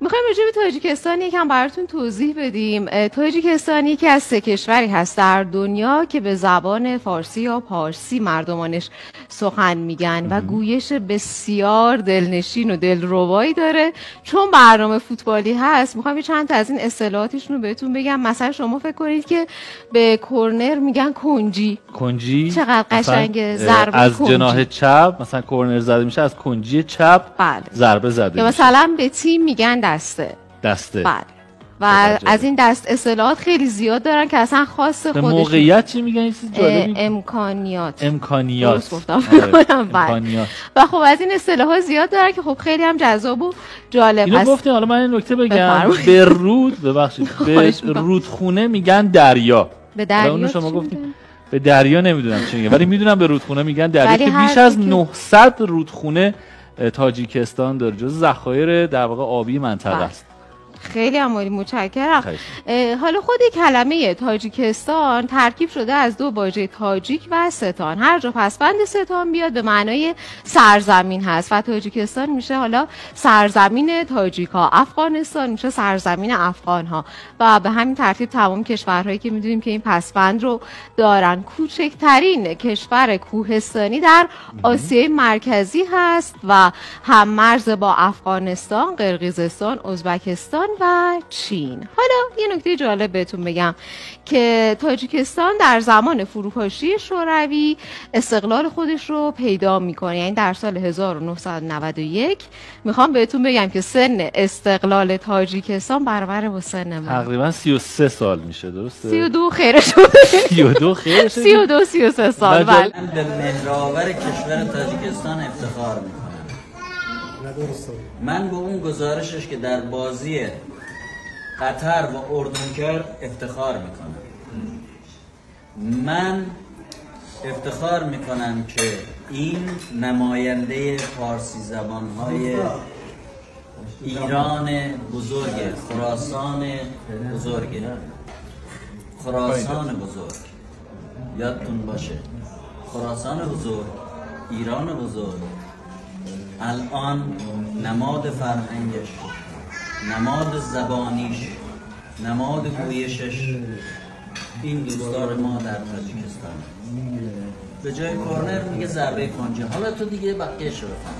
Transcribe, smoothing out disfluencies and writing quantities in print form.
میخوایم راجع به تاجیکستان یکم براتون توضیح بدیم. تاجیکستان یکی از 3 کشوری هست در دنیا که به زبان فارسی یا پارسی مردمانش سخن میگن و گویش بسیار دلنشین و دلربایی داره. چون برنامه فوتبالی هست میخوام چند تا از این اصطلاحاتشون رو بهتون بگم. مثلا شما فکر کنید که به کورنر میگن کنجی. چقدر قشنگه. ضربه از کنجی. جناح چپ مثلا کورنر زده میشه، از کنجی چپ بله. ضربه زده یا میشه. مثلا به تیم میگن دسته. بله. و از این دست اصطلاحات خیلی زیاد دارن که اصلا خاص به خودشون. موقعیت چی میگن؟ این چیز جالبی. امکانیات. درست گفتم. امکانیات. و خب از این اصطلاحات زیاد دارن که خب خیلی هم جذاب و جالب اینو است. گفتیم. حالا من این نکته بگم. به رودخونه میگن دریا. به دریا اونو شما گفتیم. به دریا نمیدونم چی میگن، ولی میدونم به رودخونه میگن دریا که بیش از 900 رودخونه تاجیکستان داره. جز ذخایر در واقع آبی منطقه است. خیلی عالی، متشکرم. حالا خود کلمه تاجیکستان ترکیب شده از 2 واژه تاجیک و ستان. هر جا پسوند ستان بیاد به معنای سرزمین هست و تاجیکستان میشه حالا سرزمین تاجیک‌ها، افغانستان میشه سرزمین افغان‌ها و به همین ترتیب تمام کشورهایی که میدونیم که این پسوند رو دارن. کوچکترین کشور کوهستانی در آسیای مرکزی هست و هم مرز با افغانستان، قرقیزستان، ازبکستان و چین. حالا یه نکته جالب بهتون بگم که تاجیکستان در زمان فروپاشی شوروی استقلال خودش رو پیدا میکنه. یعنی در سال 1991 میخوام بهتون بگم که سن استقلال تاجیکستان برابر با سن من. تقریبا 33 سال میشه. درسته؟ 32 خیره شده. 32 خیره شده. 32 33 سال. بله. به مهرآور کشور تاجیکستان افتخار میکنم. من به اون گزارشش که در بازی قطر و اردن کرد افتخار میکنم. من افتخار میکنم که این نماینده فارسی زبانهای ایران بزرگ، خراسان بزرگ، یادتون باشه، خراسان بزرگ، ایران بزرگ الان نماد فرهنگش، نماد زبانیش، نماد گویشش این دوستان ما در تاجیکستان. به جای کورنر میگه ضربه کنجی. حالا تو دیگه بقیه شو بفهم.